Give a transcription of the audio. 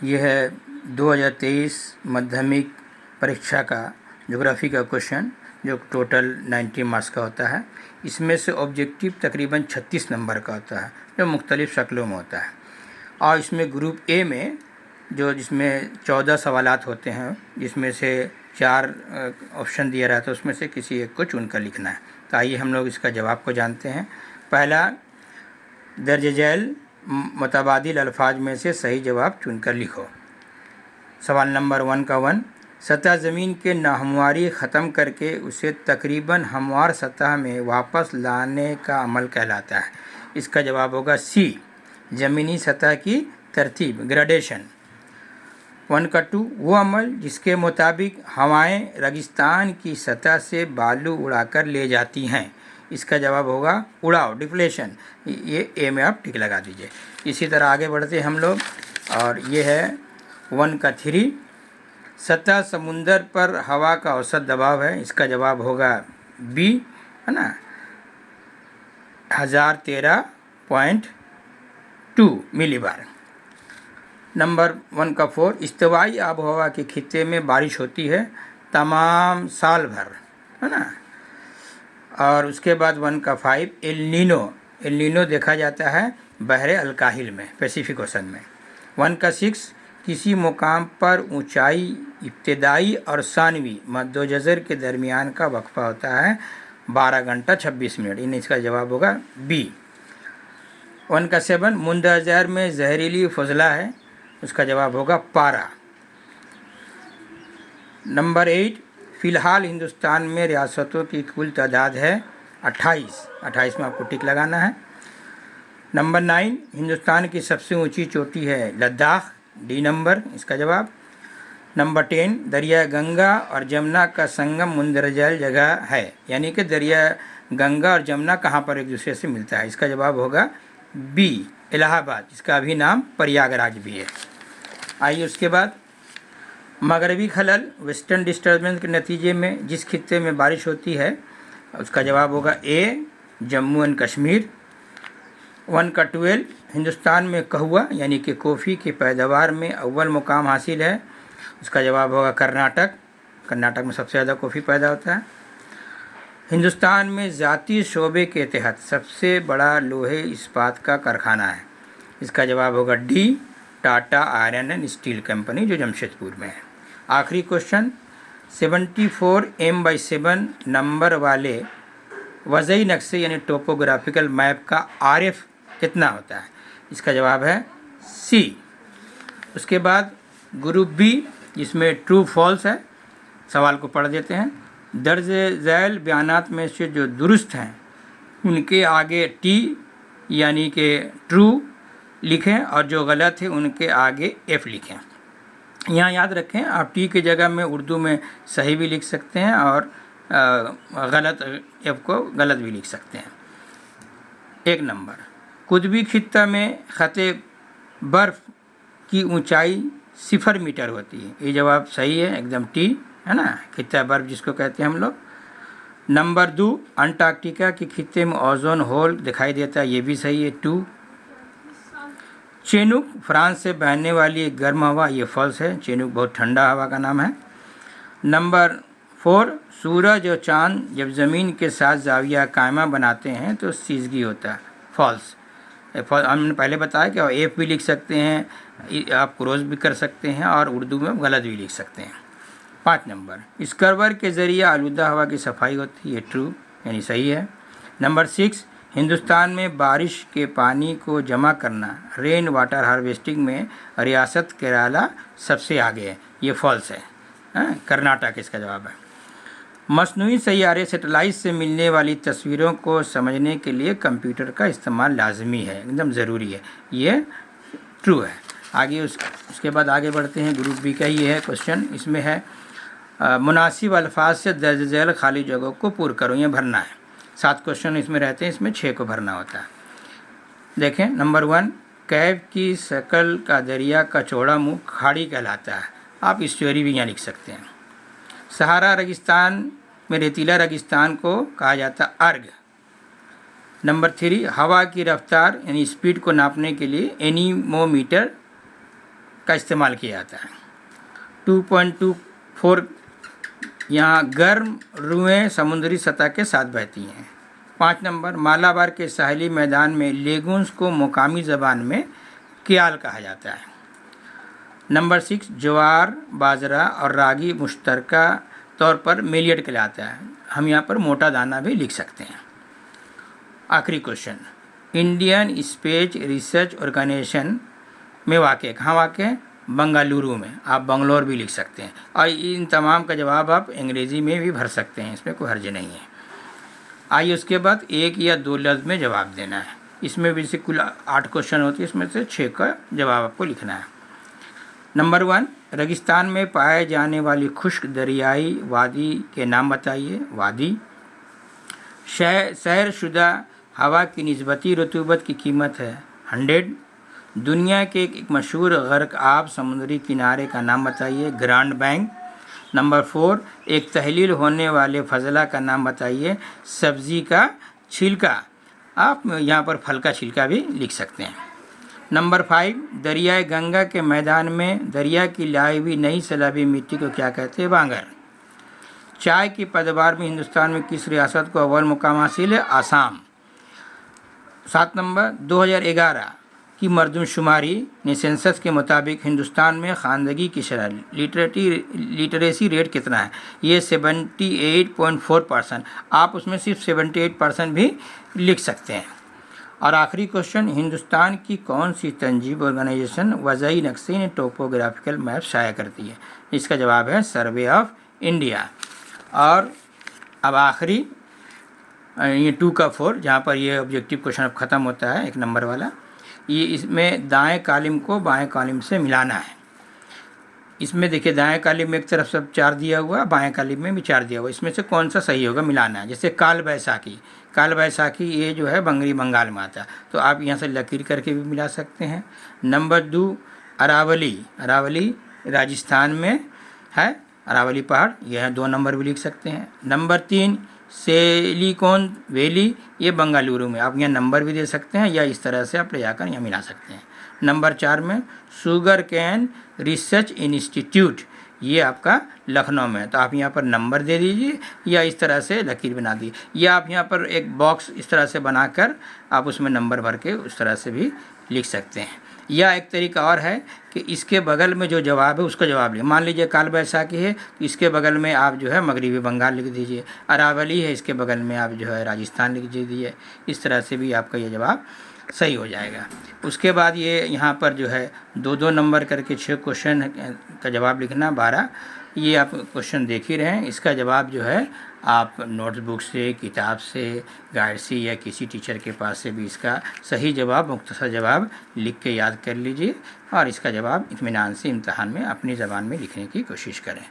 यह है 2023 माध्यमिक परीक्षा का ज्योग्राफी का क्वेश्चन जो टोटल 90 मार्क्स का होता है। इसमें से ऑब्जेक्टिव तकरीबन 36 नंबर का होता है जो मुख्तलिफ़ शक्लों में होता है। और इसमें ग्रुप ए में जिसमें 14 सवालात होते हैं, जिसमें से 4 ऑप्शन दिया रहता है, उसमें से किसी एक को चुनकर लिखना है। तो आइए हम लोग इसका जवाब को जानते हैं। पहला, दर्ज झैल मुतबादिल अल्फाज में से सही जवाब चुनकर लिखो। सवाल नंबर 1 का 1, सतह ज़मीन के नाहमवारी ख़त्म करके उसे तकरीबन हमवार सतह में वापस लाने का अमल कहलाता है। इसका जवाब होगा सी, ज़मीनी सतह की तरतीब, ग्रेडेशन। 1 का 2, वो अमल जिसके मुताबिक हवाएं रेगिस्तान की सतह से बालू उड़ाकर ले जाती हैं। इसका जवाब होगा उड़ाव, डिफ्लेशन। ये ए में आप टिक लगा दीजिए। इसी तरह आगे बढ़ते हम लोग, और ये है 1 का 3, सतह समुंदर पर हवा का औसत दबाव है। इसका जवाब होगा बी, है ना, 1013.2 मिलीबार। नंबर 1 का 4, इस्तिवाई आबोहवा के खित्ते में बारिश होती है तमाम साल भर, है ना। और उसके बाद 1 का 5, एल नीनो देखा जाता है बहरे अलकाहिल में, पैसिफिक ओशन में। 1 का 6, किसी मुकाम पर ऊंचाई इब्तदाई और सानवी मद्दोजज़र के दरमियान का वक्फा होता है 12 घंटा 26 मिनट। इन इसका जवाब होगा बी। 1 का 7, मुंदरजहर में जहरीली फजला है। उसका जवाब होगा पारा। नंबर 8, फ़िलहाल हिंदुस्तान में रियासतों की कुल तादाद है 28 में आपको टिक लगाना है। नंबर 9, हिंदुस्तान की सबसे ऊंची चोटी है लद्दाख, डी नंबर इसका जवाब। नंबर 10, दरिया गंगा और जमुना का संगम मुंदरजैल जगह है, यानी कि दरिया गंगा और जमुना कहाँ पर एक दूसरे से मिलता है। इसका जवाब होगा बी, इलाहाबाद, जिसका अभी नाम प्रयागराज भी है। आइए उसके बाद, मगरबी खलल, वेस्टर्न डिस्टर्बेंस के नतीजे में जिस खित्ते में बारिश होती है, उसका जवाब होगा ए, जम्मू एंड कश्मीर। 1 का 12, हिंदुस्तान में कहवा यानी कि कॉफ़ी की पैदावार में अव्वल मुकाम हासिल है। उसका जवाब होगा कर्नाटक में सबसे ज़्यादा कॉफ़ी पैदा होता है। हिंदुस्तान में ज़ाती शोबे के तहत सबसे बड़ा लोहे इस्पात का कारखाना है। इसका जवाब होगा D, Tata iron and steel company, जो जमशेदपुर में है। आखिरी क्वेश्चन, 74 M/7 नंबर वाले वज़ई नक्शे यानी टोपोग्राफिकल मैप का RF कितना होता है। इसका जवाब है सी। उसके बाद ग्रुप बी, जिसमें ट्रू फॉल्स है। सवाल को पढ़ देते हैं। दर्ज झैल बयानात में से जो दुरुस्त हैं उनके आगे टी यानी कि ट्रू लिखें, और जो गलत है उनके आगे एफ लिखें। यहाँ याद रखें, आप टी की जगह में उर्दू में सही भी लिख सकते हैं और गलत एफ को गलत भी लिख सकते हैं। 1 नंबर, कुतबी खित्ता में खते बर्फ़ की ऊंचाई 0 मीटर होती है। ये जवाब सही है, एकदम टी, है ना, खित्ता बर्फ़ जिसको कहते हैं हम लोग। नंबर 2, अंटार्कटिका के खित्ते में ओजोन होल दिखाई देता है। ये भी सही है, 2। चेनुक, फ्रांस से बहने वाली एक गर्म हवा, ये फॉल्स है। चेनुक बहुत ठंडा हवा का नाम है। नंबर 4, सूरज और चांद जब ज़मीन के साथ जाविया कायमा बनाते हैं तो सीजगी होता है, फॉल्स। हमने पहले बताया कि एफ भी लिख सकते हैं, आप क्रॉस भी कर सकते हैं और उर्दू में गलत भी लिख सकते हैं। 5 नंबर, स्कर्बर के ज़रिए आलूदा हवा की सफाई होती है, ट्रू यानी सही है। नंबर 6, हिंदुस्तान में बारिश के पानी को जमा करना, रेन वाटर हार्वेस्टिंग में रियासत केरला सबसे आगे है, ये फॉल्स है। कर्नाटक इसका जवाब है। मसनूई सैयारे सेटेलाइट से मिलने वाली तस्वीरों को समझने के लिए कंप्यूटर का इस्तेमाल लाजमी है, एकदम ज़रूरी है, ये ट्रू है। आगे उसके बाद आगे बढ़ते हैं। ग्रुप बी का ही है क्वेश्चन। इसमें है मुनासिब अल्फाज से दर्ज झैल खाली जगहों को पूर्ण करो, ये भरना है। 7 क्वेश्चन इसमें रहते हैं, इसमें 6 को भरना होता है। देखें, नंबर 1, कैब की शक्ल का दरिया का चौड़ा मुँह खाड़ी कहलाता है। आप स्टोरी भी यहाँ लिख सकते हैं। सहारा रेगिस्तान में रेतीला रेगिस्तान को कहा जाता है अर्ग। नंबर 3, हवा की रफ्तार यानी स्पीड को नापने के लिए एनीमोमीटर का इस्तेमाल किया जाता है। 2.24 यहाँ गर्म रुएं समुद्री सतह के साथ बहती हैं। 5 नंबर, मालाबार के साहिली मैदान में लेगून्स को मुकामी ज़बान में क्याल कहा जाता है। नंबर 6, ज्वार, बाजरा और रागी मुश्तरका तौर पर मिलियट कहलाता है। हम यहाँ पर मोटा दाना भी लिख सकते हैं। आखिरी question, Indian space research organisation में वाक़ कहाँ वाक़ है? बंगलुरु में। आप बंगलोर भी लिख सकते हैं और इन तमाम का जवाब आप अंग्रेज़ी में भी भर सकते हैं, इसमें कोई हर्ज नहीं है। आइए उसके बाद 1 या 2 लफ्ज़ में जवाब देना है। इसमें भी से कुल 8 क्वेश्चन होती है, इसमें से 6 का जवाब आपको लिखना है। नंबर 1, रेगिस्तान में पाए जाने वाली खुश्क दरियाई वादी के नाम बताइए। वादी। सैरशुदा हवा की निस्बती रतूबत की कीमत है 100। दुनिया के एक मशहूर गर्क आब समुद्री किनारे का नाम बताइए। Grand bank. नंबर 4, एक तहलील होने वाले फजला का नाम बताइए। सब्ज़ी का छिलका। आप यहाँ पर फल का छिलका भी लिख सकते हैं। नंबर 5, दरियाए गंगा के मैदान में दरिया की लाई हुई नई सैलाबी मिट्टी को क्या कहते हैं? बांगर। चाय की पैदावार में हिंदुस्तान में किस रियासत को अव्वल मुकाम हासिल है? आसाम। 7 नंबर, 2011 की मरदमशुमारी ने सेंसस के मुताबिक हिंदुस्तान में ख़ानदगी की शरह लिटरेसी रेट कितना है? ये 78.4%। आप उसमें सिर्फ 78% भी लिख सकते हैं। और आखिरी क्वेश्चन, हिंदुस्तान की कौन सी तंजीम ऑर्गेनाइजेशन वज़ई नक्शे ने टोपोग्राफिकल मैप शाया करती है? इसका जवाब है सर्वे ऑफ इंडिया। और अब आखिरी ये 2 का 4 जहाँ पर ये ऑब्जेक्टिव क्वेश्चन अब ख़त्म होता है, 1 नंबर वाला। ये इसमें दाएं कॉलम को बाएं कॉलम से मिलाना है। इसमें देखिए दाएं कॉलम में एक तरफ सब 4 दिया हुआ, बाएं कॉलम में भी 4 दिया हुआ। इसमें से कौन सा सही होगा मिलाना है। जैसे काल बैसाखी ये जो है बंगाली बंगाल में आता है, तो आप यहाँ से लकीर करके भी मिला सकते हैं। नंबर 2, अरावली राजस्थान में है, अरावली पहाड़, यह 2 नंबर भी लिख सकते हैं। नंबर 3, सिलिकॉन वैली, ये बंगलुरु में। आप यहाँ नंबर भी दे सकते हैं या इस तरह से आप ले जाकर यहाँ मिला सकते हैं। नंबर 4 में शुगर कैन रिसर्च इंस्टीट्यूट, ये आपका लखनऊ में है, तो आप यहाँ पर नंबर दे दीजिए या इस तरह से लकीर बना दीजिए, या आप यहाँ पर एक बॉक्स इस तरह से बनाकर आप उसमें नंबर भर के उस तरह से भी लिख सकते हैं। या एक तरीका और है कि इसके बगल में जो जवाब है उसका जवाब लिखिए। मान लीजिए काल बैसाखी है तो इसके बगल में आप जो है मगरिबी बंगाल लिख दीजिए। अरावली है, इसके बगल में आप जो है राजस्थान लिख दीजिए। इस तरह से भी आपका ये जवाब सही हो जाएगा। उसके बाद ये यहाँ पर जो है 2-2 नंबर करके 6 क्वेश्चन का जवाब लिखना, 12। ये आप क्वेश्चन देख ही रहे हैं। इसका जवाब जो है आप नोटबुक से, किताब से, गाइड से या किसी टीचर के पास से भी इसका सही जवाब, मुख्तसर जवाब लिख के याद कर लीजिए और इसका जवाब इत्मीनान से इम्तिहान में अपनी ज़बान में लिखने की कोशिश करें।